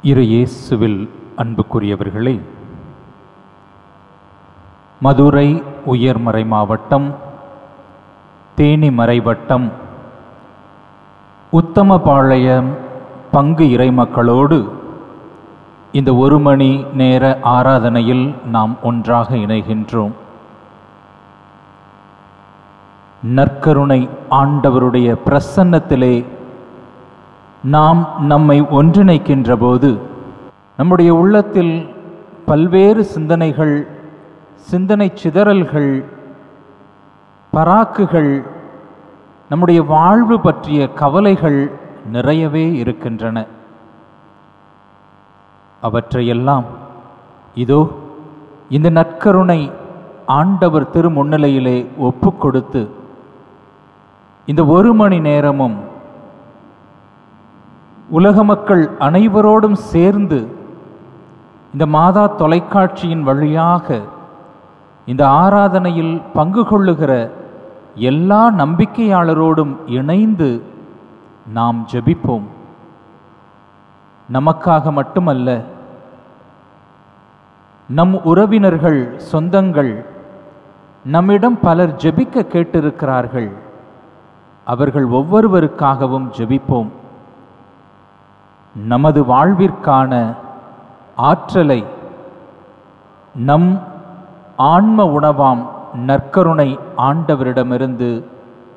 இரு இயேசுவில் அன்புக்குரியவர்களே, மதுரை உயர்மறை மாவட்டம், தேனி மறைவட்டம், உத்தமபாளையம் பங்கு இறைமக்களோடு இந்த ஒரு மணி நேர ஆராதனையில் நாம் ஒன்றாக இணைகின்றோம். நற்கருணை ஆண்டவருடைய பிரசன்னத்திலே நாம் நம்மை ஒன்றிணைக்கின்ற போது நம்முடைய உள்ளத்தில் பல்வேறு சிந்தனைகள், சிந்தனை சிதறல்கள், பராக்குகள், நம்முடைய வாழ்வு பற்றிய கவலைகள் நிறையவே இருக்கின்றன. அவற்றையெல்லாம் இதோ இந்த நற்கருணை ஆண்டவர் திருமுன்னிலையிலே ஒப்பு கொடுத்து இந்த ஒரு மணி நேரமும் உலக மக்கள் அனைவரோடும் சேர்ந்து இந்த மாதா தொலைக்காட்சியின் வழியாக இந்த ஆராதனையில் பங்கு கொள்ளுகிற எல்லா நம்பிக்கையாளரோடும் இணைந்து நாம் ஜெபிப்போம். நமக்காக மட்டுமல்ல, நம் உறவினர்கள், சொந்தங்கள் நம்மிடம் பலர் ஜெபிக்க கேட்டிருக்கிறார்கள். அவர்கள் ஒவ்வொருவருக்காகவும் ஜெபிப்போம். நமது வாழ்விற்கான ஆற்றலை நம் ஆன்ம உணவாம் நற்கருணை ஆண்டவரிடமிருந்து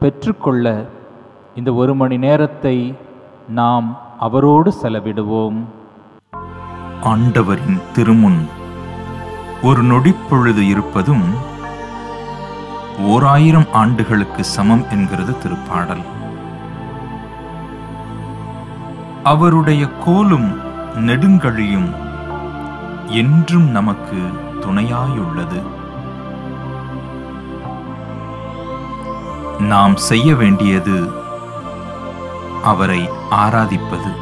பெற்றுக்கொள்ள இந்த ஒரு மணி நேரத்தை நாம் அவரோடு செலவிடுவோம். ஆண்டவரின் திருமுன் ஒரு நொடிப்பொழுது இருப்பதும் 1000 ஆண்டுகளுக்கு சமம் என்கிறது திருப்பாடல். அவருடைய கோலும் நெடுங்கழியும் என்றும் நமக்கு துணையாயுள்ளது. நாம் செய்ய வேண்டியது அவரை ஆராதிப்பது.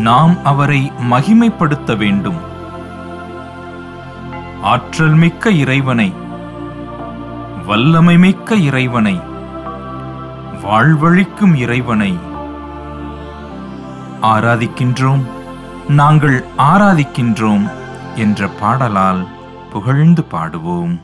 நாம் அவரை மகிமைப்படுத்த வேண்டும். ஆற்றல் மிக்க இறைவனை, வல்லமை மிக்க இறைவனை, வாழ்வழிக்கும் இறைவனை ஆராதிக்கின்றோம், நாங்கள் ஆராதிக்கின்றோம் என்ற பாடலால் புகழ்ந்து பாடுவோம்.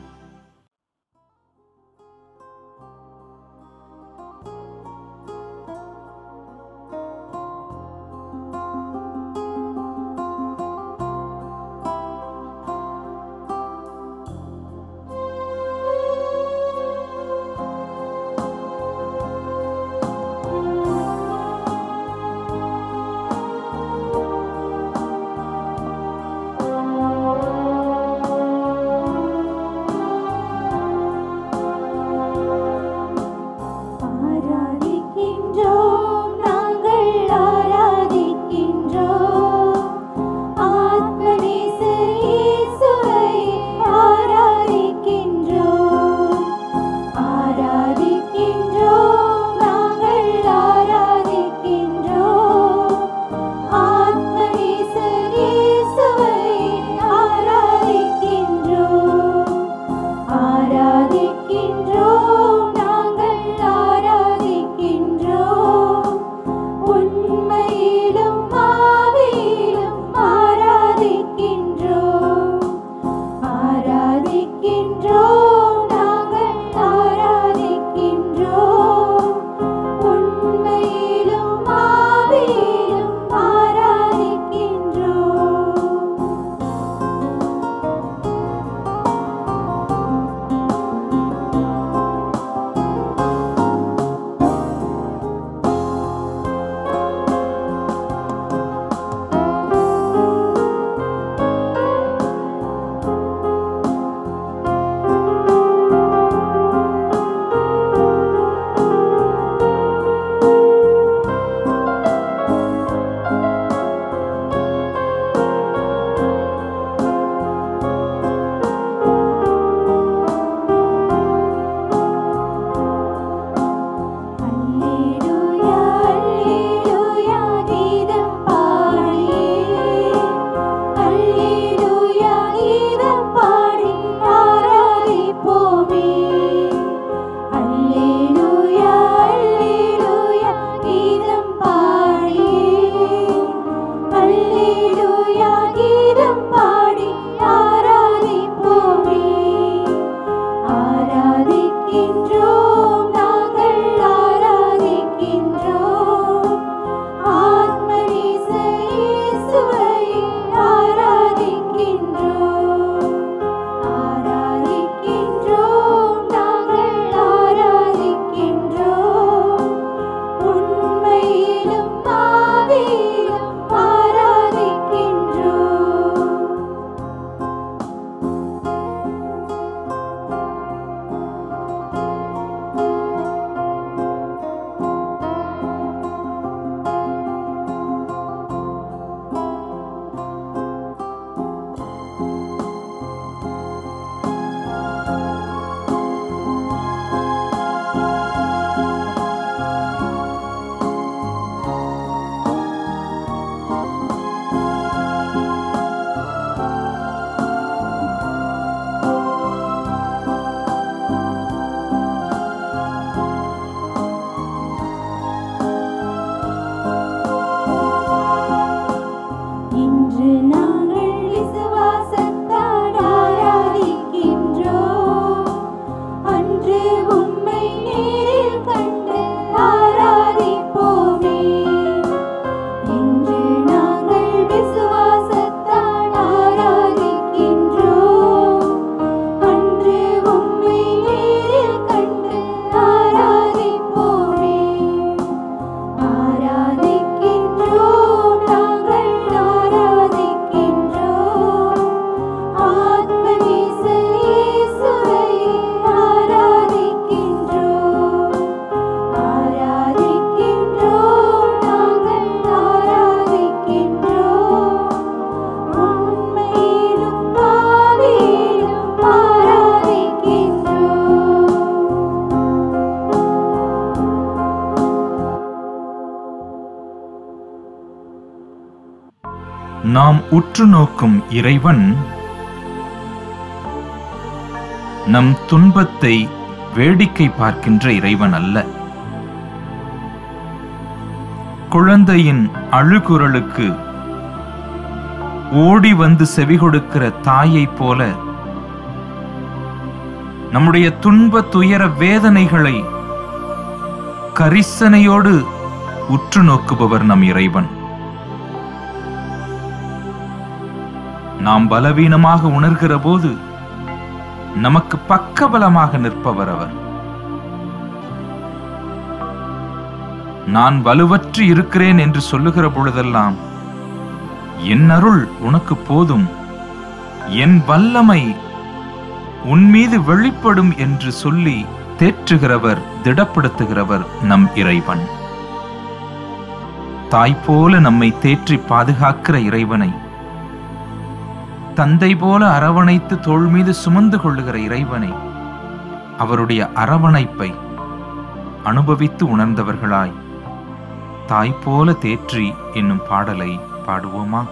நாம் உற்று நோக்கும் இறைவன் நம் துன்பத்தை வேடிக்கை பார்க்கின்ற இறைவன் அல்ல. குழந்தையின் அழுகுரலுக்கு ஓடி வந்து செவி கொடுக்கிற தாயைப் போல நம்முடைய துன்ப துயர வேதனைகளை கரிசனையோடு உற்று நோக்குபவர் நம் இறைவன். நாம் பலவீனமாக உணர்கிற போது நமக்கு பக்கபலமாக நிற்பவர் அவர். நான் வலுவற்று இருக்கிறேன் என்று சொல்லுகிற பொழுதெல்லாம் என் அருள் உனக்கு போதும், என் வல்லமை உன்மீது வெளிப்படும் என்று சொல்லி தேற்றுகிறவர், திடப்படுத்துகிறவர் நம் இறைவன். தாய் போல நம்மை தேற்றி பாதுகாக்கிற இறைவனை, தந்தை போல அரவணைத்து தோள் மீது சுமந்து கொள்ளுகிற இறைவனை, அவருடைய அரவணைப்பை அனுபவித்து உணர்ந்தவர்களாய் தாய் போல தேற்றி என்னும் பாடலை பாடுவோமா?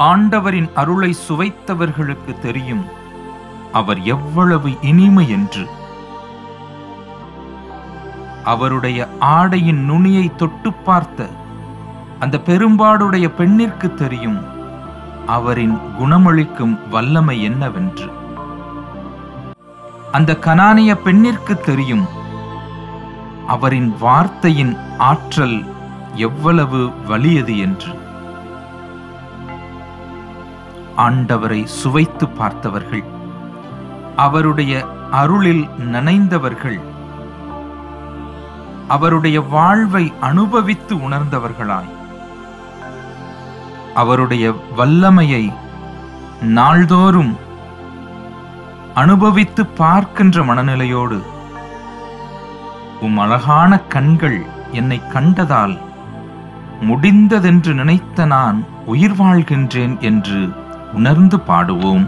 ஆண்டவரின் அருளை சுவைத்தவர்களுக்கு தெரியும் அவர் எவ்வளவு இனிமை என்று. அவருடைய ஆடையின் நுனியை தொட்டு பார்த்த அந்த பெரும்பாடுடைய பெண்ணிற்கு தெரியும் அவரின் குணமளிக்கும் வல்லமை என்னவென்று. அந்த கனானிய பெண்ணிற்கு தெரியும் அவரின் வார்த்தையின் ஆற்றல் எவ்வளவு வலியது என்று. ஆண்டவரை சுவைத்து பார்த்தவர்கள், அவருடைய அருளில் நனைந்தவர்கள், அவருடைய வாழ்வை அனுபவித்து உணர்ந்தவர்களாய், அவருடைய வல்லமையை நாள்தோறும் அனுபவித்து பார்க்கின்ற மனநிலையோடு, உம் அழகான கண்கள் என்னை கண்டதால் முடிந்ததென்று நினைத்த நான் உயிர் வாழ்கின்றேன் என்று உணர்ந்து பாடுவோம்.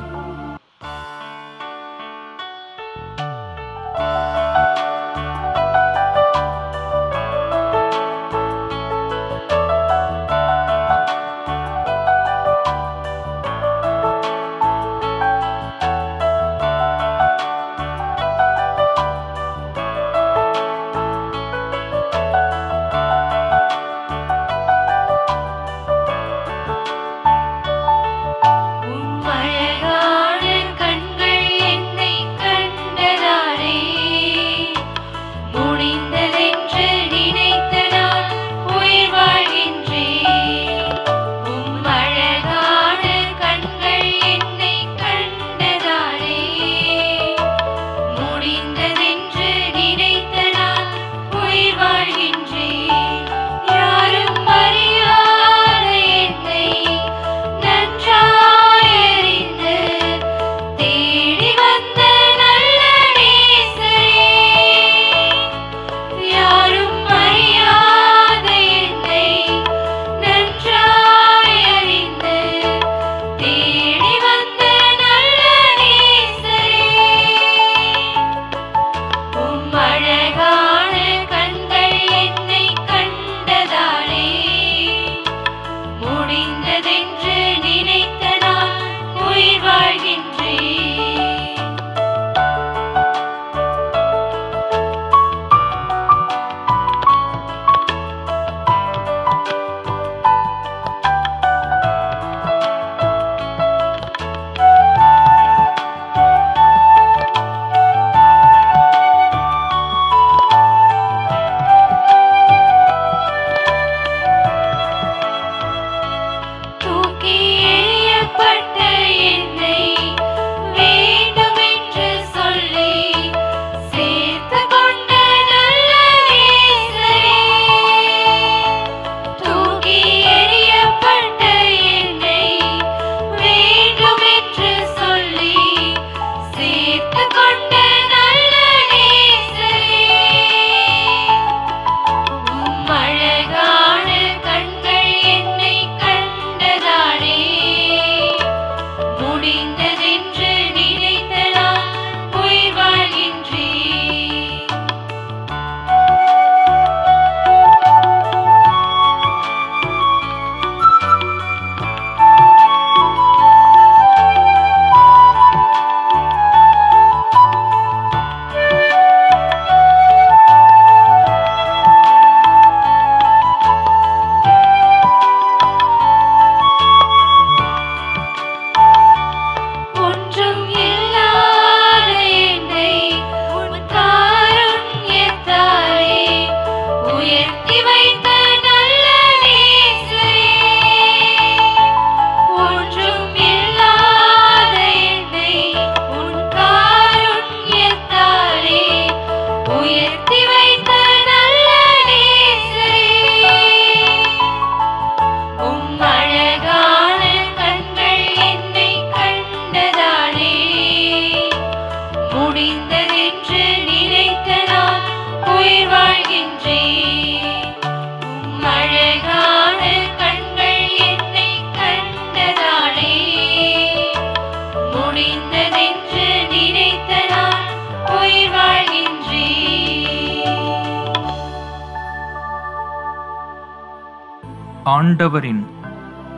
ஆண்டவரின்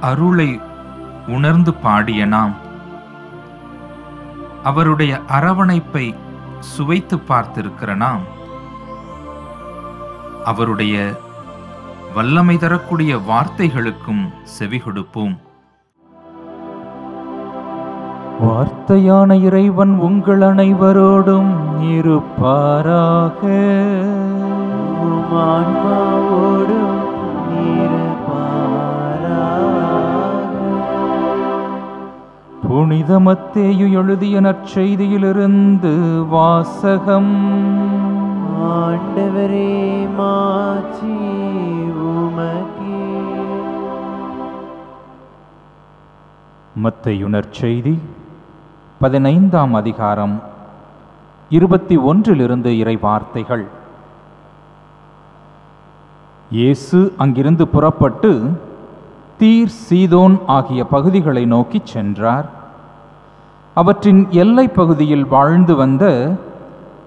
அருளை உணர்ந்து பாடிய நாம் அவருடைய அரவணைப்பை சுவைத்து பார்த்திருக்கிற நாம் அவருடைய வல்லமை தரக்கூடிய வார்த்தைகளுக்கும் செவி கொடுப்போம். வார்த்தையான இறைவன் உங்கள் அனைவரோடும் இருப்பாராக. ஆன்மாவோடும் புனித மத்தேயு எழுதிய நற்செய்தியிலிருந்து வாசகம். ஆண்டவரே மாட்சி உமக்கே. மத்தேயு நற்செய்தி 15ஆம் அதிகாரம் 21 இறை வார்த்தைகள். இயேசு அங்கிருந்து புறப்பட்டு தீர் சீதோன் ஆகிய பகுதிகளை நோக்கிச் சென்றார். அவற்றின் எல்லை பகுதியில் வாழ்ந்து வந்த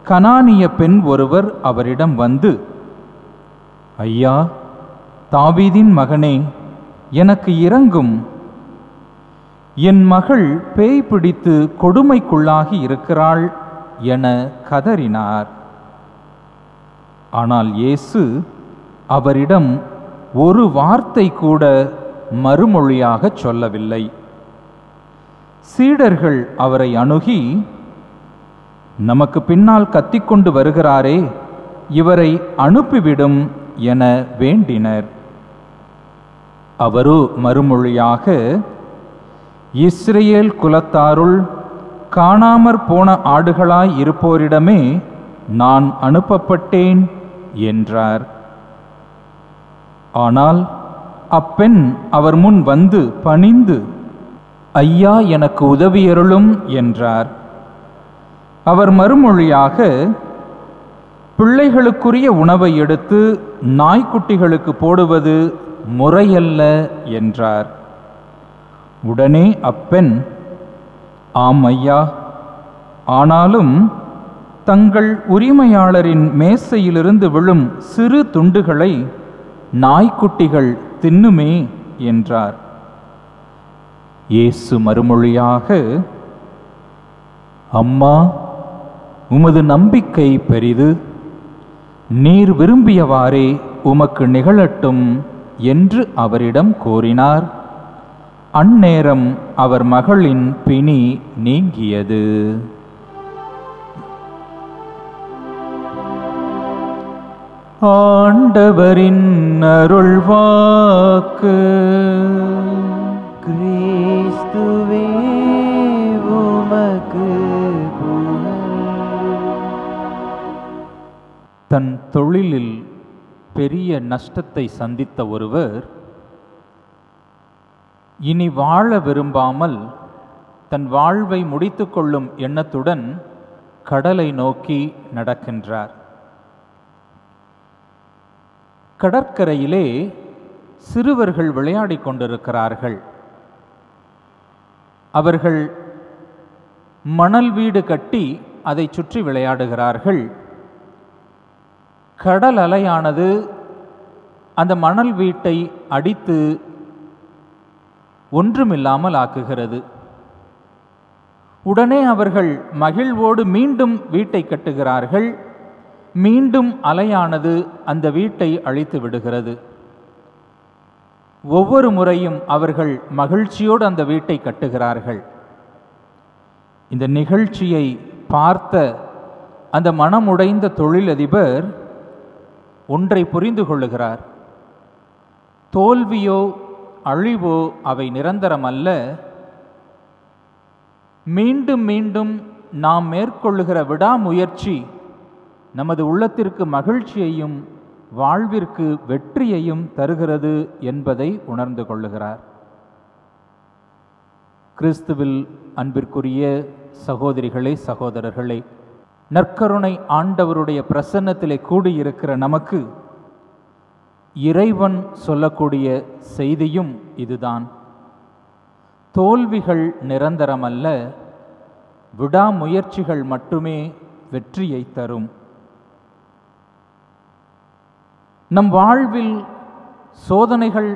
கனானிய பெண் ஒருவர் அவரிடம் வந்து, ஐயா, தாவீதின் மகனே, எனக்கு இரங்கும், என் மகள் பேய் பிடித்து கொடுமைக்குள்ளாகி இருக்கிறாள் என கதறினார். ஆனால் இயேசு அவரிடம் ஒரு வார்த்தை கூட மறுமொழியாக சொல்லவில்லை. சீடர்கள் அவரை அணுகி, நமக்கு பின்னால் கத்திக்கொண்டு வருகிறாரே, இவரை அனுப்பிவிடும் என வேண்டினர். அவரோ மறுமொழியாக, இஸ்ரேல் குலத்தாருள் காணாமற் போன ஆடுகளாய் இருப்போரிடமே நான் அனுப்பப்பட்டேன் என்றார். ஆனால் அப்பெண் அவர் முன் வந்து பணிந்து, ஐயா, எனக்கு உதவியருளும் என்றார். அவர் மறுமொழியாக, பிள்ளைகளுக்குரிய உணவை எடுத்து நாய்க்குட்டிகளுக்கு போடுவது முறையல்ல என்றார். உடனே அப்பெண், ஆம் ஐயா, ஆனாலும் தங்கள் உரிமையாளரின் மேசையிலிருந்து விழும் சிறு துண்டுகளை நாய்க்குட்டிகள் தின்னுமே என்றார். இயேசு மறுமொழியாக, அம்மா, உமது நம்பிக்கை பெரிது, நீர் விரும்பியவாறே உமக்கு நிகழட்டும் என்று அவரிடம் கூறினார். அந்நேரம் அவர் மகளின் பிணி நீங்கியது. ஆண்டவரின் அருள்வாக்கு. கிறிஸ்துவே உமக்கு புகழ். தன் தொழிலில் பெரிய நஷ்டத்தை சந்தித்த ஒருவர் இனி வாழ விரும்பாமல் தன் வாழ்வை முடித்துக்கொள்ளும் எண்ணத்துடன் கடலை நோக்கி நடக்கின்றார். கடற்கரையிலே சிறுவர்கள் விளையாடிக் கொண்டிருக்கிறார்கள். அவர்கள் மணல் வீடு கட்டி அதை சுற்றி விளையாடுகிறார்கள். கடல் அலையானது அந்த மணல் வீட்டை அடித்து ஒன்றுமில்லாமல் ஆக்குகிறது. உடனே அவர்கள் மகிழ்வோடு மீண்டும் வீட்டை கட்டுகிறார்கள். மீண்டும் அலையானது அந்த வீட்டை அழித்து விடுகிறது. ஒவ்வொரு முறையும் அவர்கள் மகிழ்ச்சியோடு அந்த வீட்டை கட்டுகிறார்கள். இந்த நிகழ்ச்சியை பார்த்த அந்த மனமுடைந்த தொழிலதிபர் ஒன்றை புரிந்து கொள்ளுகிறார். தோல்வியோ அழிவோ அவை நிரந்தரமல்ல. மீண்டும் மீண்டும் நாம் மேற்கொள்ளுகிற விடாமுயற்சி நமது உள்ளத்திற்கு மகிழ்ச்சியையும் வாழ்விற்கு வெற்றியையும் தருகிறது என்பதை உணர்ந்து கொள்ளுகிறார். கிறிஸ்துவில் அன்பிற்குரிய சகோதரிகளே, சகோதரர்களே, நற்கருணை ஆண்டவருடைய பிரசன்னத்திலே கூடியிருக்கிற நமக்கு இறைவன் சொல்லக்கூடிய செய்தியும் இதுதான். தோல்விகள் நிரந்தரமல்ல, விடாமுயற்சிகள் மட்டுமே வெற்றியை தரும். நம் வாழ்வில் சோதனைகள்,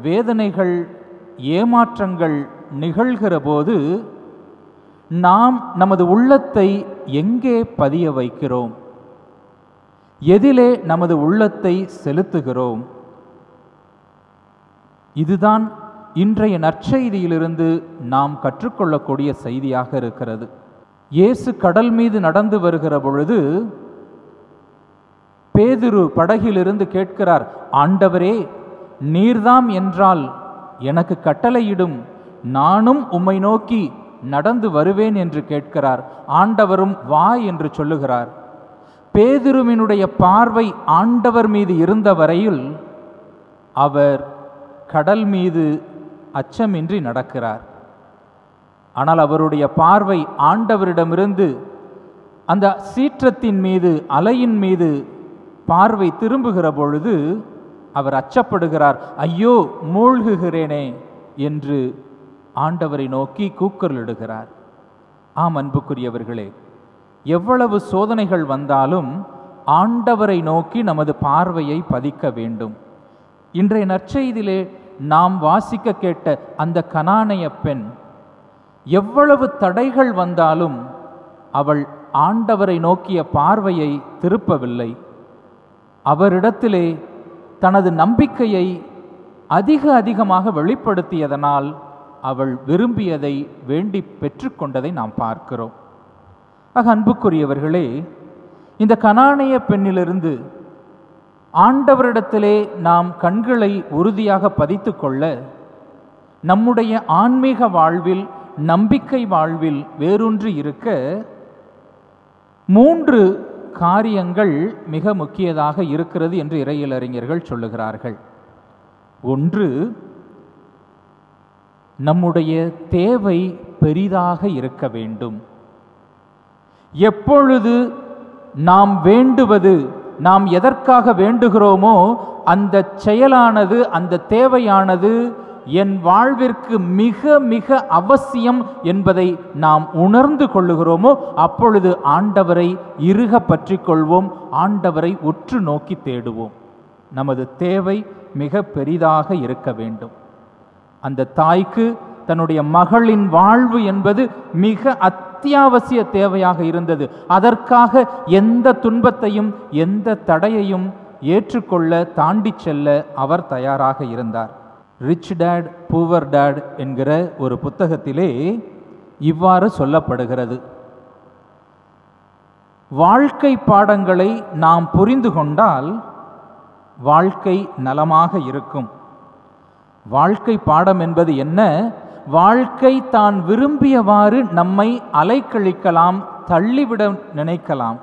வேதனைகள், ஏமாற்றங்கள் நிகழ்கிற போது நாம் நமது உள்ளத்தை எங்கே பதிய வைக்கிறோம்? எதிலே நமது உள்ளத்தை செலுத்துகிறோம்? இதுதான் இன்றைய நற்செய்தியிலிருந்து நாம் கற்றுக்கொள்ளக்கூடிய செய்தியாக இருக்கிறது. இயேசு கடல் மீது நடந்து வருகிற பொழுது பேதுரு படகிலிருந்து கேட்கிறார், ஆண்டவரே, நீர்தாம் என்றால் எனக்கு கட்டளையிடும், நானும் உம்மை நோக்கி நடந்து வருவேன் என்று கேட்கிறார். ஆண்டவரும் வா என்று சொல்லுகிறார். பேதுருவினுடைய பார்வை ஆண்டவர் மீது இருந்த வரையில் அவர் கடல் மீது அச்சமின்றி நடக்கிறார். ஆனால் அவருடைய பார்வை ஆண்டவரிடமிருந்து அந்த சீற்றத்தின் மீது, அலையின் மீது பார்வை திரும்புகிற பொழுது அவர் அச்சப்படுகிறார். ஐயோ, மூழ்குகிறேனே என்று ஆண்டவரை நோக்கி கூக்குரலிடுகிறார். ஆம் அன்புக்குரியவர்களே, எவ்வளவு சோதனைகள் வந்தாலும் ஆண்டவரை நோக்கி நமது பார்வையை பதிக்க வேண்டும். இன்றைய நற்செய்தியிலே நாம் வாசிக்க கேட்ட அந்த கனானைய பெண் எவ்வளவு தடைகள் வந்தாலும் அவள் ஆண்டவரை நோக்கிய பார்வையை திருப்பவில்லை. அவரிடத்திலே தனது நம்பிக்கையை அதிகமாக வெளிப்படுத்தியதனால் அவள் விரும்பியதை வேண்டி பெற்றுக்கொண்டதை நாம் பார்க்கிறோம். அன்புக்குரியவர்களே, இந்த கனானைய பெண்ணிலிருந்து ஆண்டவரிடத்திலே நாம் கண்களை உறுதியாக பதித்து கொள்ள நம்முடைய ஆன்மீக வாழ்வில், நம்பிக்கை வாழ்வில் வேரூன்றி இருக்க 3 காரியங்கள் மிக முக்கியதாக இருக்கிறது என்று இறையியலறிஞர்கள் சொல்லுகிறார்கள். 1, நம்முடைய தேவை பெரிதாக இருக்க வேண்டும். எப்பொழுது நாம் வேண்டுவது, நாம் எதற்காக வேண்டுகிறோமோ அந்த செயலானது, அந்த தேவையானது என் வாழ்விற்கு மிக மிக அவசியம் என்பதை நாம் உணர்ந்து கொள்ளுகிறோமோ அப்பொழுது ஆண்டவரை இறுக பற்றி கொள்வோம், ஆண்டவரை உற்று நோக்கி தேடுவோம். நமது தேவை மிக பெரிதாக இருக்க வேண்டும். அந்த தாய்க்கு தன்னுடைய மகளின் வாழ்வு என்பது மிக அத்தியாவசிய தேவையாக இருந்தது. அதற்காக எந்த துன்பத்தையும் எந்த தடையையும் ஏற்றுக்கொள்ள, தாண்டி செல்ல அவர் தயாராக இருந்தார். ரிச் டேட் புவர் டேட் என்கிற ஒரு புத்தகத்திலே இவ்வாறு சொல்லப்படுகிறது. வாழ்க்கை பாடங்களை நாம் புரிந்து கொண்டால் வாழ்க்கை நலமாக இருக்கும். வாழ்க்கை பாடம் என்பது என்ன? வாழ்க்கை தான் விரும்பியவாறு நம்மை அலைக்கழிக்கலாம், தள்ளிவிட நினைக்கலாம்.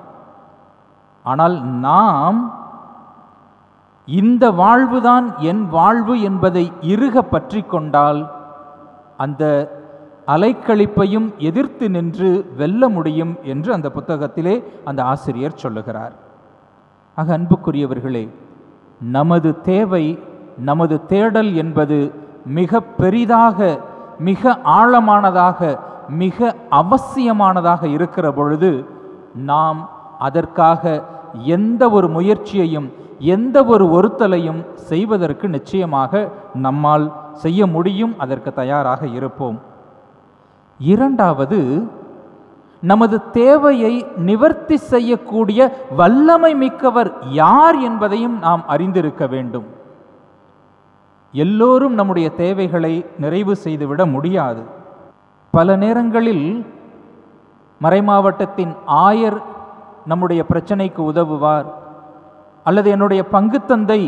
ஆனால் நாம் இந்த வாழ்வுதான் என் வாழ்வு என்பதை இறுக பற்றி கொண்டால் அந்த அலைக்கழிப்பையும் எதிர்த்து நின்று வெல்ல முடியும் என்று அந்த புத்தகத்திலே அந்த ஆசிரியர் சொல்லுகிறார். அன்புக்குரியவர்களே, நமது தேவை, நமது தேடல் என்பது மிக பெரிதாக, மிக ஆழமானதாக, மிக அவசியமானதாக இருக்கிற பொழுது நாம் அதற்காக எந்த ஒரு முயற்சியையும், எந்த ஒரு ஒருத்தலையும் செய்வதற்கு நிச்சயமாக நம்மால் செய்ய முடியும், அதற்கு தயாராக இருப்போம். 2வது, நமது தேவையை நிவர்த்தி செய்யக்கூடிய வல்லமை மிக்கவர் யார் என்பதையும் நாம் அறிந்திருக்க வேண்டும். எல்லோரும் நம்முடைய தேவைகளை நிறைவு செய்துவிட முடியாது. பல நேரங்களில் மறைமாவட்டத்தின் ஆயர் நம்முடைய பிரச்சனைக்கு உதவுவார், அல்லது என்னுடைய பங்குத்தந்தை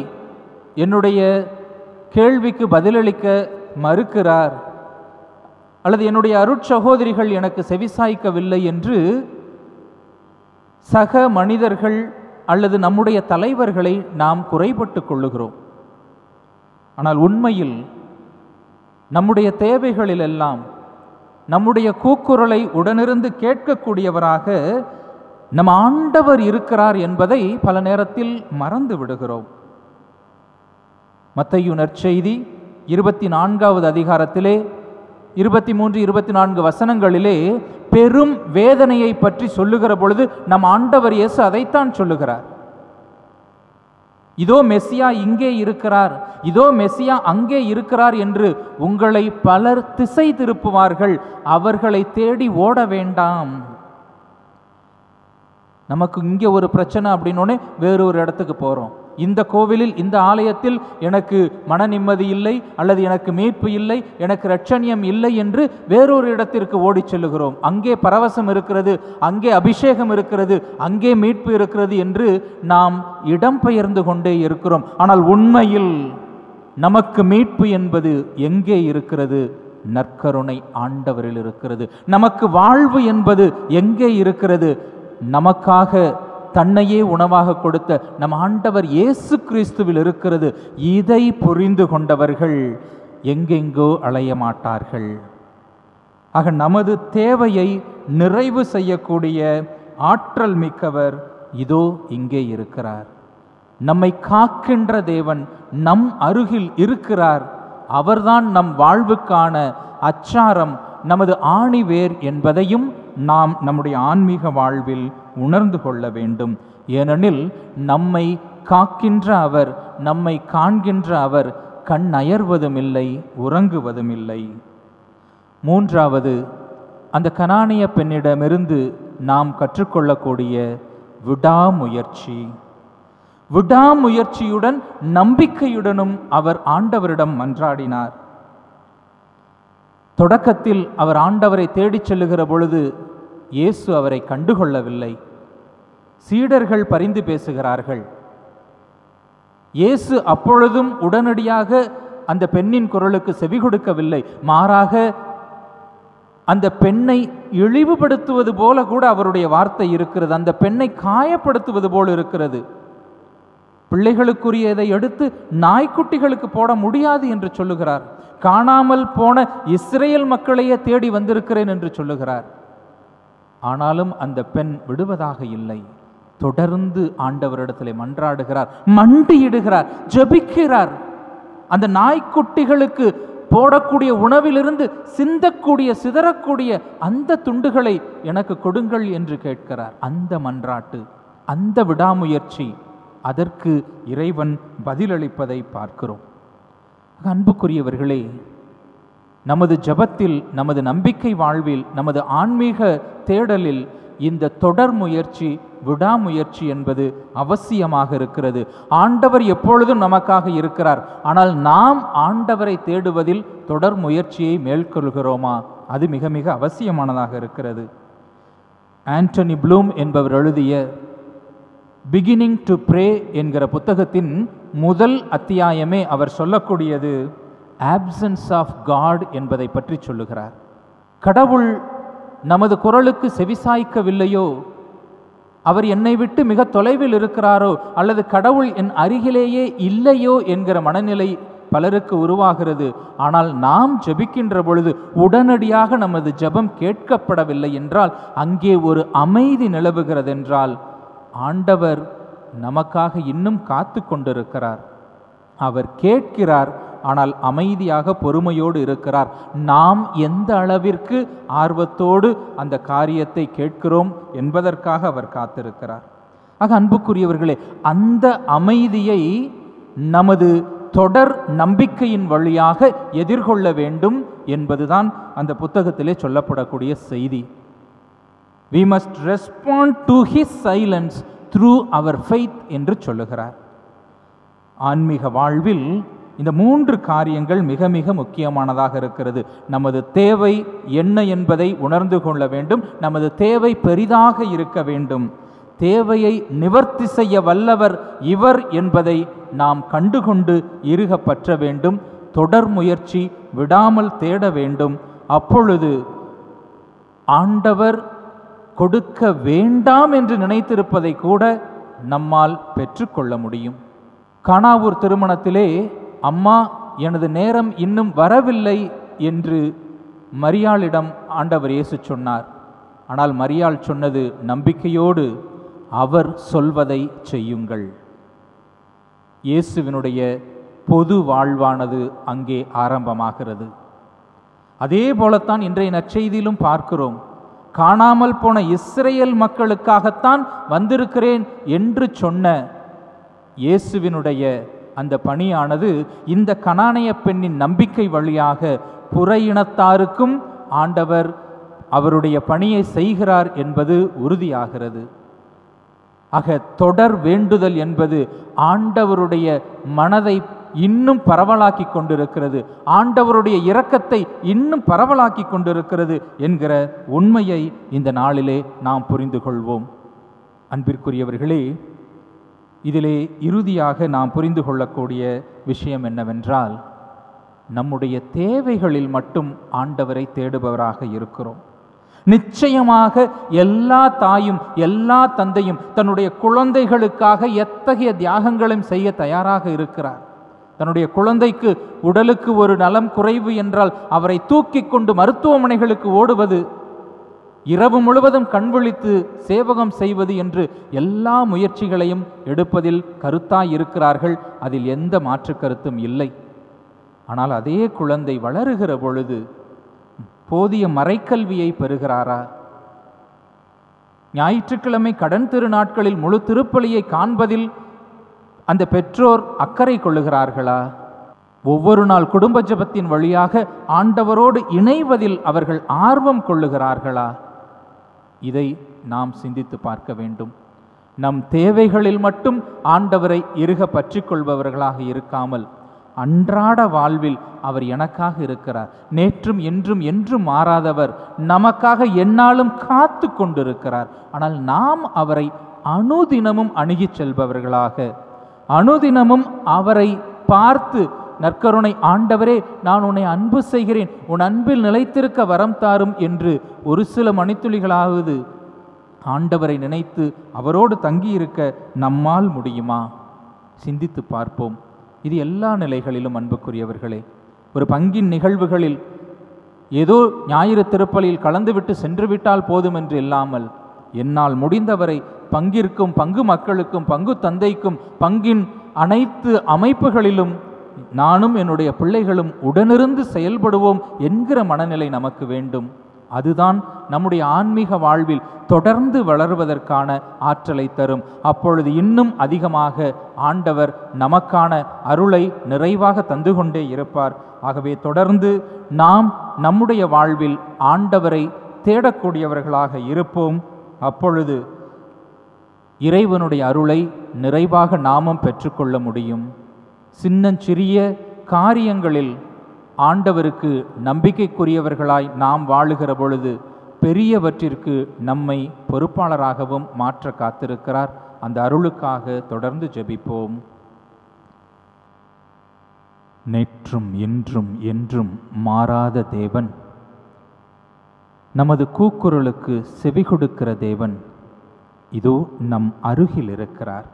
என்னுடைய கேள்விக்கு பதிலளிக்க மறுக்கிறார், அல்லது என்னுடைய அருட்சகோதரிகள் எனக்கு செவிசாய்க்கவில்லை என்று சக மனிதர்கள் அல்லது நம்முடைய தலைவர்களை நாம் குறைபட்டு கொள்ளுகிறோம். ஆனால் உண்மையில் நம்முடைய தேவைகளிலெல்லாம் நம்முடைய கூக்குரலை உடனிருந்து கேட்கக்கூடியவராக நம் ஆண்டவர் இருக்கிறார் என்பதை பல நேரத்தில் மறந்து விடுகிறோம். மத்தேயு நற்செய்தி 24வது அதிகாரத்திலே 23, 24 வசனங்களிலே பெரும் வேதனையை பற்றி சொல்லுகிற பொழுது நம் ஆண்டவர் இயேசு அதைத்தான் சொல்லுகிறார். இதோ மெசியா இங்கே இருக்கிறார், இதோ மெசியா அங்கே இருக்கிறார் என்று உங்களை பலர் திசை திருப்புவார்கள். அவர்களை தேடி ஓட வேண்டாம். நமக்கு இங்கே ஒரு பிரச்சனை அப்படின்னோடனே வேறொரு இடத்துக்கு போகிறோம். இந்த கோவிலில், இந்த ஆலயத்தில் எனக்கு மன நிம்மதி இல்லை, அல்லது எனக்கு மீட்பு இல்லை, எனக்கு இரட்சணியம் இல்லை என்று வேறொரு இடத்திற்கு ஓடி செல்லுகிறோம். அங்கே பரவசம் இருக்கிறது, அங்கே அபிஷேகம் இருக்கிறது, அங்கே மீட்பு இருக்கிறது என்று நாம் இடம்பெயர்ந்து கொண்டே இருக்கிறோம். ஆனால் உண்மையில் நமக்கு மீட்பு என்பது எங்கே இருக்கிறது? நற்கருணை ஆண்டவரில் இருக்கிறது. நமக்கு வாழ்வு என்பது எங்கே இருக்கிறது? நமக்காக தன்னையே உணவாக கொடுத்த நம் ஆண்டவர் இயேசு கிறிஸ்துவில் இருக்கிறது. இதை புரிந்து கொண்டவர்கள் எங்கெங்கோ அலைய மாட்டார்கள். ஆக நமது தேவையை நிறைவு செய்யக்கூடிய ஆற்றல் மிக்கவர் இதோ இங்கே இருக்கிறார். நம்மை காக்கின்ற தேவன் நம் அருகில் இருக்கிறார். அவர்தான் நம் வாழ்வுக்கான அச்சாரம், நமது ஆணிவேர் என்பதையும் நாம் நம்முடைய ஆன்மீக வாழ்வில் உணர்ந்து கொள்ள வேண்டும். ஏனெனில் நம்மை காக்கின்ற அவர், நம்மை காண்கின்ற அவர் கண் அயர்வதும் இல்லை, உறங்குவதும் இல்லை. மூன்றாவது, அந்த கனானிய பெண்ணிடமிருந்து நாம் கற்றுக்கொள்ளக்கூடிய விடாமுயற்சி. விடாமுயற்சியுடன் நம்பிக்கையுடனும் அவர் ஆண்டவரிடம் மன்றாடினார். தொடக்கத்தில் அவர் ஆண்டவரை தேடிச் செல்லுகிற பொழுது இயேசு அவரை கண்டுகொள்ளவில்லை. சீடர்கள் பரிந்து பேசுகிறார்கள். இயேசு அப்பொழுதும் உடனடியாக அந்த பெண்ணின் குரலுக்கு செவி கொடுக்கவில்லை. மாறாக அந்த பெண்ணை இழிவுபடுத்துவது போல கூட அவருடைய வார்த்தை இருக்கிறது. அந்த பெண்ணை காயப்படுத்துவது போல இருக்கிறது. பிள்ளைகளுக்குரியதை எடுத்து நாய்க்குட்டிகளுக்கு போட முடியாது என்று சொல்லுகிறார். காணாமல் போன இஸ்ரேல் மக்களையே தேடி வந்திருக்கிறேன் என்று சொல்லுகிறார். ஆனாலும் அந்த பெண் விடுவதாக இல்லை. தொடர்ந்து ஆண்டவரிடத்திலே மன்றாடுகிறார், மண்டியிடுகிறார், ஜெபிக்கிறார். அந்த நாய்க்குட்டிகளுக்கு போடக்கூடிய உணவிலிருந்து சிந்தக்கூடிய, சிதறக்கூடிய அந்த துண்டுகளை எனக்கு கொடுங்கள் என்று கேட்கிறார். அந்த மன்றாட்டு, அந்த விடாமுயற்சி, அதற்கு இறைவன் பதிலளிப்பதை பார்க்கிறோம். அன்புக்குரியவர்களே, நமது ஜெபத்தில், நமது நம்பிக்கை வாழ்வில், நமது ஆன்மீக தேடலில் இந்த தொடர் முயற்சி, விடாமுயற்சி என்பது அவசியமாக இருக்கிறது. ஆண்டவர் எப்பொழுதும் நமக்காக இருக்கிறார். ஆனால் நாம் ஆண்டவரை தேடுவதில் தொடர் முயற்சியை மேற்கொள்கிறோமா? அது மிக மிக அவசியமானதாக இருக்கிறது. ஆண்டனி ப்ளூம் என்பவர் எழுதிய பிகினிங் டு ப்ரே என்கிற புத்தகத்தின் முதல் அத்தியாயமே அவர் சொல்லக்கூடியது ஆப்சன்ஸ் ஆஃப் காட் என்பதை பற்றி சொல்லுகிறார். கடவுள் நமது குரலுக்கு செவிசாய்க்கவில்லையோ, அவர் என்னை விட்டு மிக தொலைவில் இருக்கிறாரோ, அல்லது கடவுள் என் அருகிலேயே இல்லையோ என்கிற மனநிலை பலருக்கு உருவாகிறது. ஆனால் நாம் ஜெபிக்கின்ற பொழுது உடனடியாக நமது ஜெபம் கேட்கப்படவில்லை என்றால், அங்கே ஒரு அமைதி நிலவுகிறது என்றால், ஆண்டவர் நமக்காக இன்னும் காத்து கொண்டிருக்கிறார். அவர் கேட்கிறார், ஆனால் அமைதியாக பொறுமையோடு இருக்கிறார். நாம் எந்த அளவிற்கு ஆர்வத்தோடு அந்த காரியத்தை கேட்கிறோம் என்பதற்காக அவர் காத்திருக்கிறார். ஆக அன்புக்குரியவர்களே, அந்த அமைதியை நமது தொடர் நம்பிக்கையின் வழியாக எதிர்கொள்ள வேண்டும் என்பதுதான் அந்த புத்தகத்திலே சொல்லப்படக்கூடிய செய்தி. We must respond to his silence through our faith என்று சொல்லுகிறார். ஆன்மீக வாழ்வில் இந்த 3 காரியங்கள் மிக மிக முக்கியமானதாக இருக்கிறது. நமது தேவை என்ன என்பதை உணர்ந்து கொள்ள வேண்டும். நமது தேவை பெரிதாக இருக்க வேண்டும். தேவையை நிவர்த்தி செய்ய வல்லவர் இவர் என்பதை நாம் கண்டுகொண்டு இறுக பற்ற வேண்டும். தொடர் முயற்சி விடாமல் தேட வேண்டும். அப்பொழுது ஆண்டவர் கொடுக்க வேண்டாம் என்று நினைத்திருப்பதை கூட நம்மால் பெற்றுக்கொள்ள முடியும். கானாவூர் திருமணத்திலே அம்மா, எனது நேரம் இன்னும் வரவில்லை என்று மரியாளிடம் ஆண்டவர் இயேசு சொன்னார். ஆனால் மரியாள் சொன்னது நம்பிக்கையோடு, அவர் சொல்வதை செய்யுங்கள். இயேசுவினுடைய பொது வாழ்வானது அங்கே ஆரம்பமாகிறது. அதே போலத்தான் இன்றைய நற்செய்தியிலும் பார்க்கிறோம். காணாமல் போன இஸ்ரேல் மக்களுக்காகத்தான் வந்திருக்கிறேன் என்று சொன்ன இயேசுவினுடைய அந்த பணியானது இந்த கனானிய பெண்ணின் நம்பிக்கை வழியாக புற இனத்தாருக்கும் ஆண்டவர் அவருடைய பணியை செய்கிறார் என்பது உறுதியாகிறது. ஆக தொடர் வேண்டுதல் என்பது ஆண்டவருடைய மனதை இன்னும் பரவலாக்கி கொண்டிருக்கிறது, ஆண்டவருடைய இரக்கத்தை இன்னும் பரவலாக்கி கொண்டிருக்கிறது என்கிற உண்மையை இந்த நாளிலே நாம் புரிந்து கொள்வோம். அன்பிற்குரியவர்களே, இதிலே இறுதியாக நாம் புரிந்து கொள்ளக்கூடிய விஷயம் என்னவென்றால், நம்முடைய தேவைகளில் மட்டும் ஆண்டவரை தேடுபவராக இருக்கிறோம். நிச்சயமாக எல்லா தாயும் எல்லா தந்தையும் தன்னுடைய குழந்தைகளுக்காக எத்தகைய தியாகங்களையும் செய்ய தயாராக இருக்கிறார். தன்னுடைய குழந்தைக்கு உடலுக்கு ஒரு நலம் குறைவு என்றால் அவரை தூக்கி கொண்டு மருத்துவமனைகளுக்கு ஓடுவது, இரவு முழுவதும் கண்விழித்து சேவகம் செய்வது என்று எல்லா முயற்சிகளையும் எடுப்பதில் கருத்தாய் இருக்கிறார்கள். அதில் எந்த மாற்று கருத்தும் இல்லை. ஆனால் அதே குழந்தை வளருகிற பொழுது போதிய மறைக்கல்வியை பெறுகிறாரா? ஞாயிற்றுக்கிழமை கடன் திருநாட்களில் முழு திருப்பலியை காண்பதில் அந்த பெற்றோர் அக்கறை கொள்ளுகிறார்களா? ஒவ்வொரு நாள் குடும்ப ஜெபத்தின் வழியாக ஆண்டவரோடு இணைவதில் அவர்கள் ஆர்வம் கொள்ளுகிறார்களா? இதை நாம் சிந்தித்து பார்க்க வேண்டும். நம் தேவைகளில் மட்டும் ஆண்டவரை இறுக பற்றி கொள்பவர்களாக இருக்காமல், அன்றாட வாழ்வில் அவர் எனக்காக இருக்கிறார், நேற்றும் இன்றும் என்றும் மாறாதவர், நமக்காக எந்நாளும் காத்து கொண்டிருக்கிறார். ஆனால் நாம் அவரை அனுதினமும் அணுகிச் செல்பவர்களாக, அனுதினமும் அவரை பார்த்து நற்கருணை ஆண்டவரே, நான் உன்னை அன்பு செய்கிறேன், உன் அன்பில் நிலைத்திருக்க வரம் தாரும் என்று ஒரு சில மணித்துளிகளாவது ஆண்டவரை நினைத்து அவரோடு தங்கியிருக்க நம்மால் முடியுமா? சிந்தித்து பார்ப்போம். இது எல்லா நிலைகளிலும் அன்புக்குரியவர்களே. ஒரு பங்கின் நிகழ்வுகளில் ஏதோ ஞாயிறு திருப்பலியில் கலந்துவிட்டு சென்று விட்டால் போதும் என்று இல்லாமல், என்னால் முடிந்தவரை பங்கிற்கும் பங்கு மக்களுக்கும் பங்கு தந்தைக்கும் பங்கின் அனைத்து அமைப்புகளிலும் நானும் என்னுடைய பிள்ளைகளும் உடனிருந்து செயல்படுவோம் என்கிற மனநிலை நமக்கு வேண்டும். அதுதான் நம்முடைய ஆன்மீக வாழ்வில் தொடர்ந்து வளருவதற்கான ஆற்றலை தரும். அப்பொழுது இன்னும் அதிகமாக ஆண்டவர் நமக்கான அருளை நிறைவாக தந்து கொண்டே இருப்பார். ஆகவே தொடர்ந்து நாம் நம்முடைய வாழ்வில் ஆண்டவரை தேடக்கூடியவர்களாக இருப்போம். அப்பொழுது இறைவனுடைய அருளை நிறைவாக நாமும் பெற்றுக்கொள்ள முடியும். சின்னஞ்சிறிய காரியங்களில் ஆண்டவருக்கு நம்பிக்கைக்குரியவர்களாய் நாம் வாழுகிற பொழுது பெரியவற்றிற்கு நம்மை பொறுப்பாளராகவும் மாற்ற காத்திருக்கிறார். அந்த அருளுக்காக தொடர்ந்து ஜெபிப்போம். நேற்றும் இன்றும் என்றும் மாறாத தேவன், நமது கூக்குரலுக்கு செவி கொடுக்கிற தேவன் இதோ நம் அருகில் இருக்கிறார்.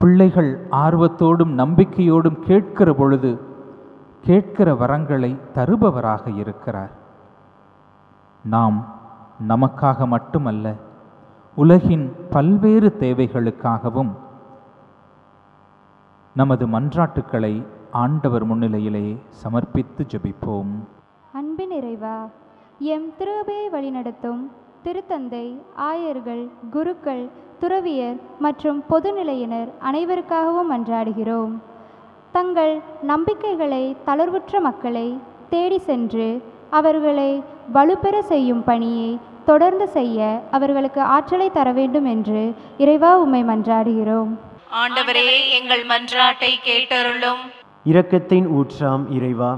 பிள்ளைகள் ஆர்வத்தோடும் நம்பிக்கையோடும் கேட்கிற பொழுது கேட்கிற வரங்களை தருபவராக இருக்கிறார். நாம் நமக்காக மட்டுமல்ல, உலகின் பல்வேறு தேவைகளுக்காகவும் நமது மன்றாட்டுக்களை ஆண்டவர் முன்னிலையிலே சமர்ப்பித்து ஜெபிப்போம். அன்பின் இறைவா, எம் திருவையை வழிநடத்தும் திருத்தந்தை, ஆயர்கள், குருக்கள், துறவியர் மற்றும் பொதுநிலையினர் அனைவருக்காகவும் மன்றாடுகிறோம். தங்கள் நம்பிக்கைகளை தளர்வுற்ற மக்களை தேடி சென்று அவர்களை வலுப்பெற செய்யும் பணியை தொடர்ந்து செய்ய அவர்களுக்கு ஆற்றலை தர வேண்டும் என்று இறைவா உம்மை மன்றாடுகிறோம். ஆண்டவரே, எங்கள் மன்றாட்டை கேட்டருளும். இரக்கத்தின் ஊற்றாம் இறைவா,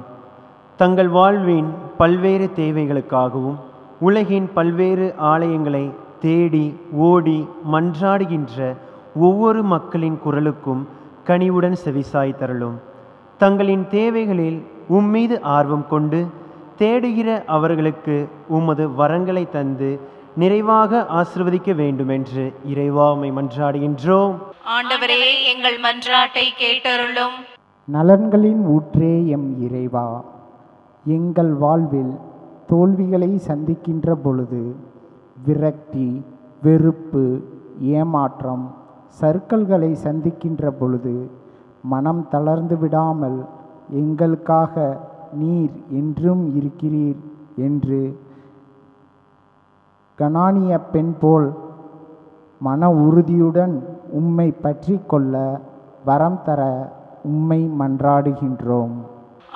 தங்கள் வாழ்வின் பல்வேறு தேவைகளுக்காகவும் உலகின் பல்வேறு ஆலயங்களை தேடி ஓடி மன்றாடுகின்ற ஒவ்வொரு மக்களின் குரலுக்கும் கனிவுடன் செவிசாய் தரலும். தங்களின் தேவைகளில் உம்மீது ஆர்வம் கொண்டு தேடுகிற அவர்களுக்கு உமது வரங்களை தந்து நிறைவாக ஆசீர்வதிக்க வேண்டுமென்று இறைவா உம்மை மன்றாடுகின்றோம். ஆண்டவரே, எங்கள் மன்றாட்டை கேட்டருளும். நலன்களின் ஊற்றே எம் இறைவா, எங்கள் வாழ்வில் தோல்விகளை சந்திக்கின்ற பொழுது விரக்தி, வெறுப்பு, ஏமாற்றம், சறுக்கல்களை சந்திக்கின்ற பொழுது மனம் தளர்ந்து விடாமல் எங்களுக்காக நீர் என்றும் இருக்கிறீர் என்று கனானிய பெண் போல் மன உறுதியுடன் உம்மை பற்றி கொள்ள வரம் தர உம்மை மன்றாடுகின்றோம்.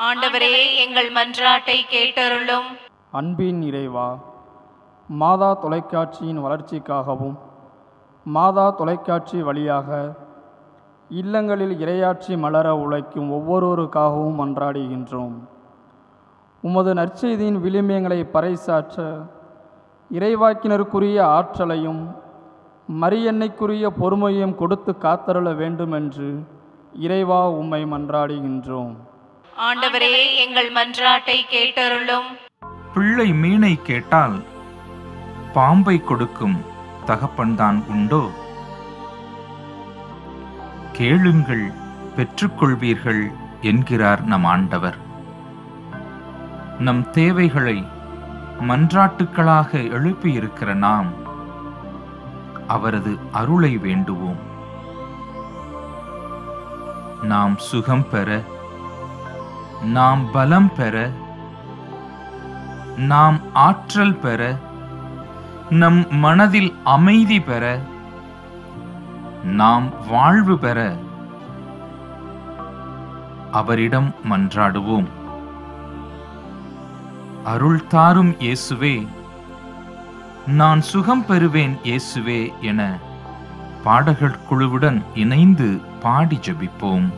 ஆண்டவரே எங்கள் மன்றாட்டை கேட்டருளும். அன்பின் இறைவா, மாதா தொலைக்காட்சியின் வளர்ச்சிக்காகவும் மாதா தொலைக்காட்சி வழியாக இல்லங்களில் இறையாட்சி மலர உழைக்கும் ஒவ்வொருவருக்காகவும் மன்றாடுகின்றோம். உமது நற்செய்தியின் விளிம்பியங்களை பறைசாற்ற இறைவாக்கினருக்குரிய ஆற்றலையும் மரியன்னைக்குரிய பொறுமையும் கொடுத்து காத்தருள வேண்டுமென்று இறைவா உம்மை மன்றாடுகின்றோம். ஆண்டவரே எங்கள் மன்றாட்டை கேட்டருளும். பிள்ளை மீனை கேட்டால் பாம்பை கொடுக்கும் தகப்பன்தான் உண்டோ? கேளுங்கள் பெற்றுக்கொள்வீர்கள் என்கிறார் நம் ஆண்டவர். நம் தேவைகளை மன்றாட்டுக்களாக எழுப்பியிருக்கிற நாம் அவரது அருளை வேண்டுவோம். நாம் சுகம் பெற, நாம் பலம் பெற, நாம் ஆற்றல் பெற, நம் மனதில் அமைதி பெற, நாம் வாழ்வு பெற அவரிடம் மன்றாடுவோம். அருள் தாரும் இயேசுவே, நான் சுகம் பெறுவேன் இயேசுவே என பாடகர் குழுவுடன் இணைந்து பாடி ஜெபிப்போம்.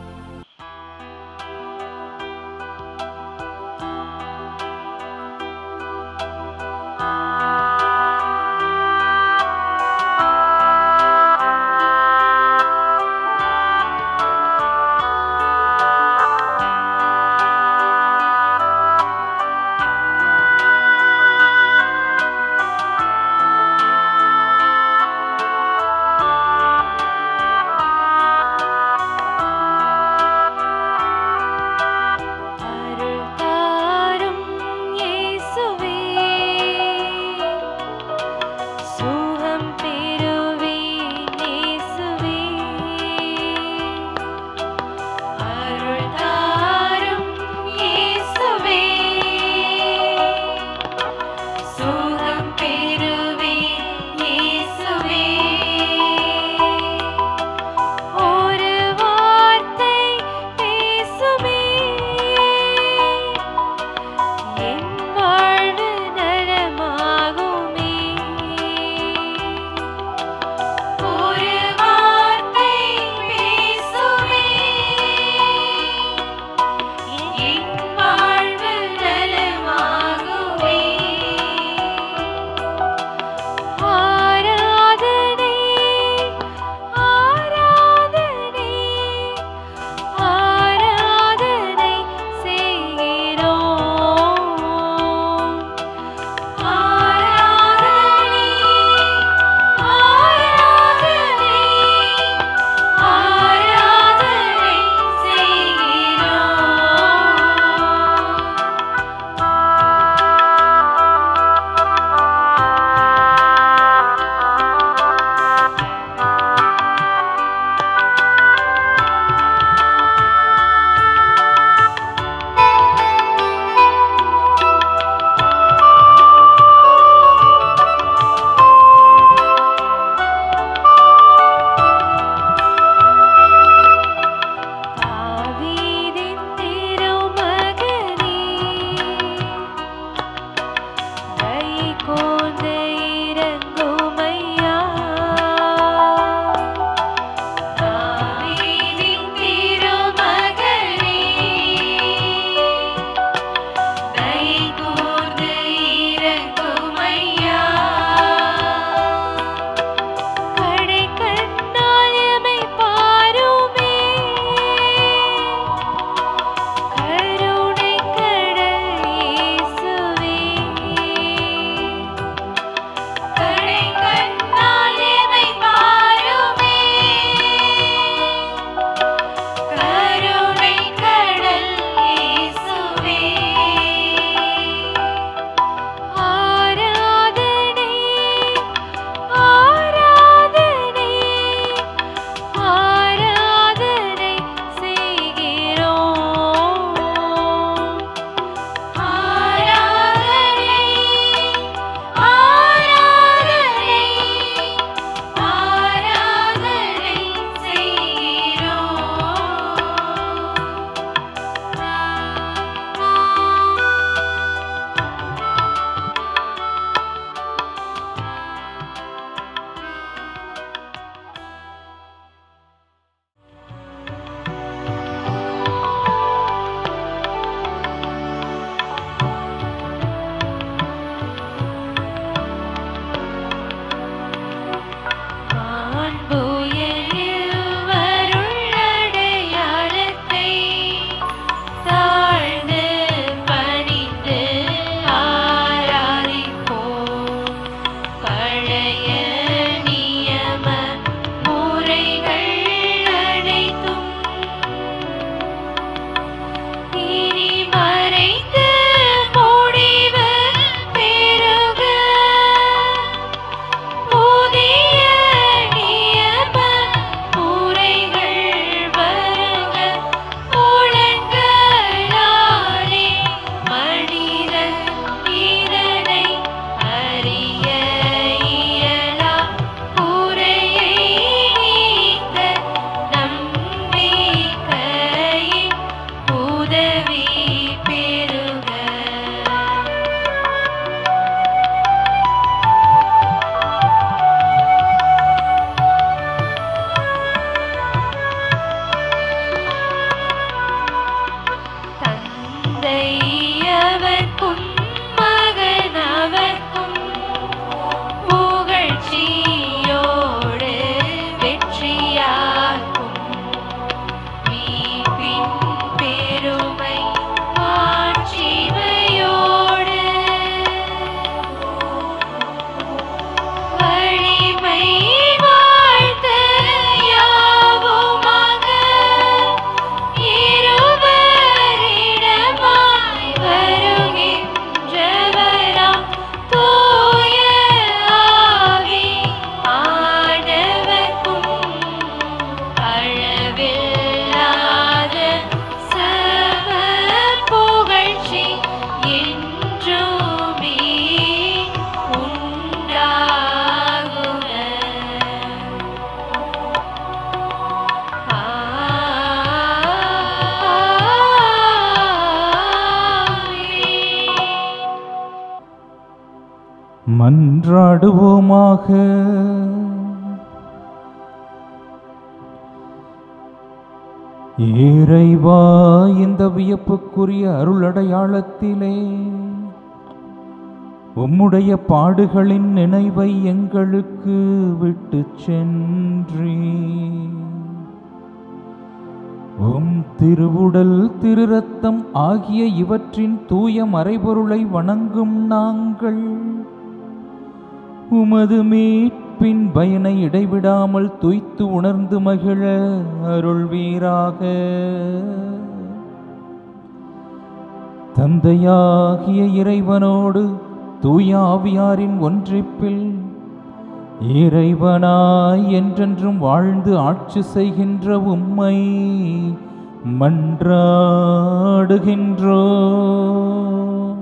மன்றாடுவோமாக. இறைவா, இந்த வியப்புக்குரிய அருளடையாளத்திலே உம்முடைய பாடுகளின் நினைவை எங்களுக்கு விட்டு சென்றீ. உம் திருவுடல் திருரத்தம் ஆகிய இவற்றின் தூய மறைபொருளை வணங்கும் நாங்கள் உமது மீட்பின் பயனை இடைவிடாமல் துய்த்து உணர்ந்து மகிழ அருள்வீராக. தந்தையாகிய இறைவனோடு தூய ஆவியாரின் ஒன்றிப்பில் இறைவனாய் என்றென்றும் வாழ்ந்து ஆட்சி செய்கின்ற உம்மை மன்றாடுகின்றோம்.